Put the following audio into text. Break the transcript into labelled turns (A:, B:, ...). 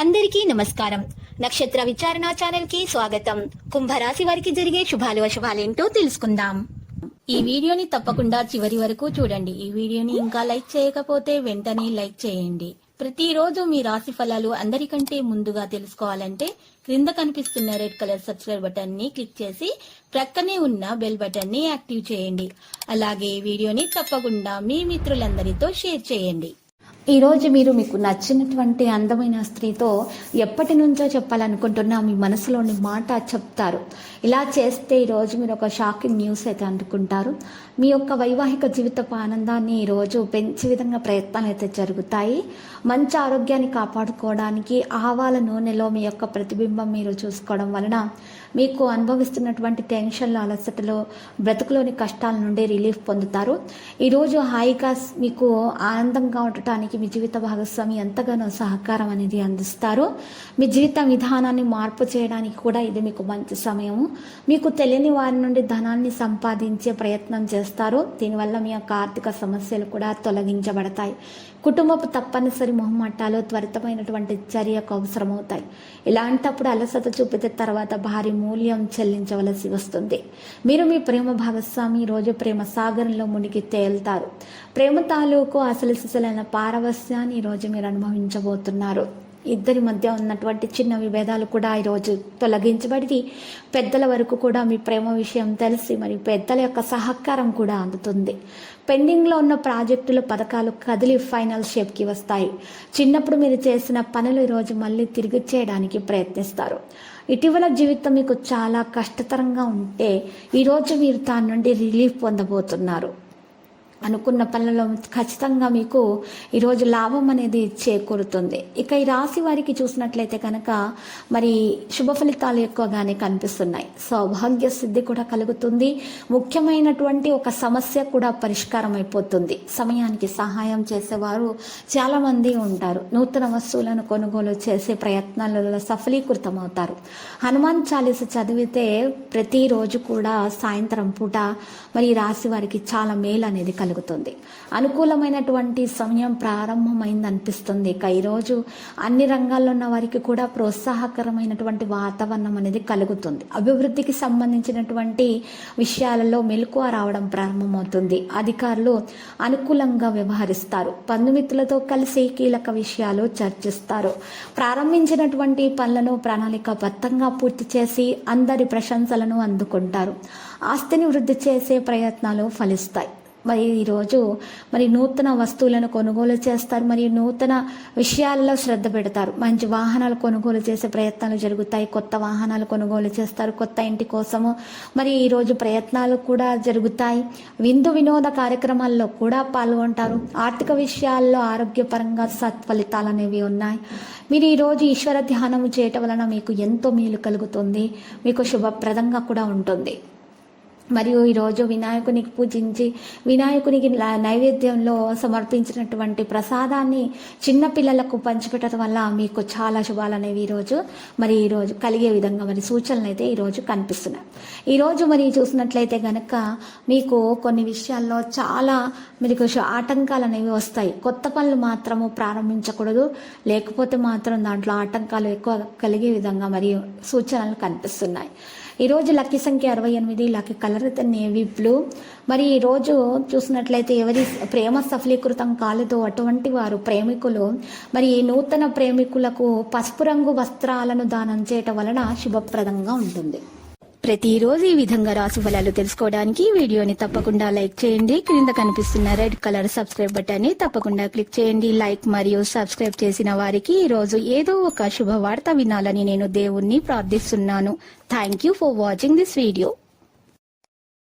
A: అందరికీ నమస్కారం. నక్షత్ర విచారణ ఛానల్ కి స్వాగతం. కుంభరాశి వారికి జరిగే శుభాలు అశుభాలేంటో తెలుసుకుందాం. ఈ వీడియోని తప్పకుండా చివరి వరకు చూడండి. ఈ వీడియోని ఇంకా లైక్ చేయకపోతే వెంటనే లైక్ చేయండి. ప్రతిరోజు మీ రాశి ఫలాలు అందరికంటే ముందుగా తెలుసుకోవాలంటే క్రింద కనిపిస్తున్న రెడ్ కలర్ సబ్స్క్రైబ్ బటన్ ని క్లిక్ చేసి ప్రక్కనే ఉన్న బెల్ బటన్ ని యాక్టివ్ చేయండి. అలాగే ఈ వీడియోని తప్పకుండా మీ మిత్రులందరితో షేర్ చేయండి. ఈరోజు మీరు మీకు నచ్చినటువంటి అందమైన స్త్రీతో ఎప్పటి నుంచో చెప్పాలనుకుంటున్నా మీ మనసులోని మాట చెప్తారు. ఇలా చేస్తే ఈరోజు మీరు ఒక షాకింగ్ న్యూస్ అయితే అందుకుంటారు. మీ యొక్క వైవాహిక జీవితపు ఆనందాన్ని ఈరోజు పెంచే విధంగా ప్రయత్నాలు అయితే జరుగుతాయి. మంచి ఆరోగ్యాన్ని కాపాడుకోవడానికి ఆవాల నూనెలో మీ యొక్క ప్రతిబింబం మీరు చూసుకోవడం వలన మీకు అనుభవిస్తున్నటువంటి టెన్షన్లు, అలసటలు, బ్రతుకులోని కష్టాల నుండి రిలీఫ్ పొందుతారు. ఈరోజు హాయిగా మీకు ఆనందంగా ఉండటానికి మీ జీవిత భాగస్వామి ఎంతగానో సహకారం అనేది అందిస్తారు. మీ జీవిత విధానాన్ని మార్పు చేయడానికి కూడా ఇది మీకు మంచి సమయము. మీకు తెలియని వారి నుండి ధనాన్ని సంపాదించే ప్రయత్నం చేస్తారు. దీనివల్ల మీ యొక్క ఆర్థిక సమస్యలు కూడా తొలగించబడతాయి. కుటుంబపు తప్పనిసరి మొహమాటాలు త్వరితమైనటువంటి చర్యకు అవసరమవుతాయి. ఇలాంటప్పుడు అలసట చూపితే తర్వాత భారీ మూల్యం చెల్లించవలసి వస్తుంది. మీరు మీ ప్రేమ భాగస్వామి రోజు ప్రేమ సాగరంలో మునిగి తేలుతారు. ప్రేమ తాలూకు అసలు సిసలైన పారవస్యాన్ని ఈరోజు మీరు అనుభవించబోతున్నారు. ఇద్దరి మధ్య ఉన్నటువంటి చిన్న విభేదాలు కూడా ఈరోజు తొలగించబడి పెద్దల వరకు కూడా మీ ప్రేమ విషయం తెలిసి మరి పెద్దల యొక్క సహకారం కూడా అందుతుంది. పెండింగ్లో ఉన్న ప్రాజెక్టులు, పథకాలు కదిలి ఫైనల్ షేప్కి వస్తాయి. చిన్నప్పుడు మీరు చేసిన పనులు ఈరోజు మళ్ళీ తిరిగి చేయడానికి ప్రయత్నిస్తారు. ఇటీవల జీవితం మీకు చాలా కష్టతరంగా ఉంటే ఈరోజు మీరు దాని నుండి రిలీఫ్ పొందబోతున్నారు. అనుకున్న పనులలో ఖచ్చితంగా మీకు ఈరోజు లాభం అనేది చేకూరుతుంది. ఇక ఈ రాశి వారికి చూసినట్లయితే కనుక మరి శుభ ఫలితాలు ఎక్కువగానే కనిపిస్తున్నాయి. సౌభాగ్య సిద్ధి కూడా కలుగుతుంది. ముఖ్యమైనటువంటి ఒక సమస్య కూడా పరిష్కారం అయిపోతుంది. సమయానికి సహాయం చేసేవారు చాలామంది ఉంటారు. నూతన వస్తువులను కొనుగోలు చేసే ప్రయత్నాలలో సఫలీకృతమవుతారు. హనుమాన్ చాలీస చదివితే ప్రతిరోజు కూడా సాయంత్రం పూట మరి రాశి వారికి చాలా మేలు అనేది కలుగుతుంది. అనుకూలమైనటువంటి సమయం ప్రారంభమైంది అనిపిస్తుంది. ఇక ఈరోజు అన్ని రంగాల్లో ఉన్న వారికి కూడా ప్రోత్సాహకరమైనటువంటి వాతావరణం అనేది కలుగుతుంది. అభివృద్ధికి సంబంధించినటువంటి విషయాలలో మెలకువ రావడం ప్రారంభమవుతుంది. అధికారులు అనుకూలంగా వ్యవహరిస్తారు. బంధుమిత్రులతో కలిసి కీలక విషయాలు చర్చిస్తారు. ప్రారంభించినటువంటి పనులను ప్రణాళికాబద్ధంగా పూర్తి చేసి అందరి ప్రశంసలను అందుకుంటారు. ఆస్తిని వృద్ధి చేసే ప్రయత్నాలు ఫలిస్తాయి. మరి ఈరోజు మరి నూతన వస్తువులను కొనుగోలు చేస్తారు. మరియు నూతన విషయాల్లో శ్రద్ధ పెడతారు. మంచి వాహనాలు కొనుగోలు చేసే ప్రయత్నాలు జరుగుతాయి. కొత్త వాహనాలు కొనుగోలు చేస్తారు. కొత్త ఇంటి కోసము మరి ఈరోజు ప్రయత్నాలు కూడా జరుగుతాయి. విందు వినోద కార్యక్రమాల్లో కూడా పాల్గొంటారు. ఆర్థిక విషయాల్లో ఆరోగ్యపరంగా సత్ఫలితాలు అనేవి ఉన్నాయి. మీరు ఈరోజు ఈశ్వర ధ్యానం చేయటం వలన మీకు ఎంతో మేలు కలుగుతుంది. మీకు శుభప్రదంగా కూడా ఉంటుంది. మరియు ఈరోజు వినాయకునికి పూజించి వినాయకునికి నైవేద్యంలో సమర్పించినటువంటి ప్రసాదాన్ని చిన్నపిల్లలకు పంచిపెట్టడం వల్ల మీకు చాలా శుభాలు అనేవి ఈరోజు కలిగే విధంగా మరి సూచనలు అయితే ఈరోజు కనిపిస్తున్నాయి. ఈరోజు మరి చూసినట్లయితే కనుక మీకు కొన్ని విషయాల్లో చాలా మీకు ఆటంకాలు అనేవి వస్తాయి. కొత్త పనులు మాత్రము ప్రారంభించకూడదు. లేకపోతే మాత్రం దాంట్లో ఆటంకాలు ఎక్కువ కలిగే విధంగా మరి సూచనలు కనిపిస్తున్నాయి. ఈరోజు లక్కీ సంఖ్య 68, లక్కీ కలర్ అయితే నేవీ బ్లూ. మరి ఈరోజు చూసినట్లయితే ఎవరి ప్రేమ సఫలీకృతం కాలేదో అటువంటి వారు ప్రేమికులు మరి నూతన ప్రేమికులకు పసుపు రంగు వస్త్రాలను దానం చేయటం వలన శుభప్రదంగా ఉంటుంది. ప్రతిరోజు ఈ విధంగా రాశి ఫలాలు తెలుసుకోవడానికి వీడియోని తప్పకుండా లైక్ చేయండి. క్రింద కనిపిస్తున్న రెడ్ కలర్ సబ్స్క్రైబ్ బటన్ ని తప్పకుండా క్లిక్ చేయండి. లైక్ మరియు సబ్స్క్రైబ్ చేసిన వారికి ఈ రోజు ఏదో ఒక శుభవార్త వినాలని నేను దేవుణ్ణి ప్రార్థిస్తున్నాను. Thank you for watching this video.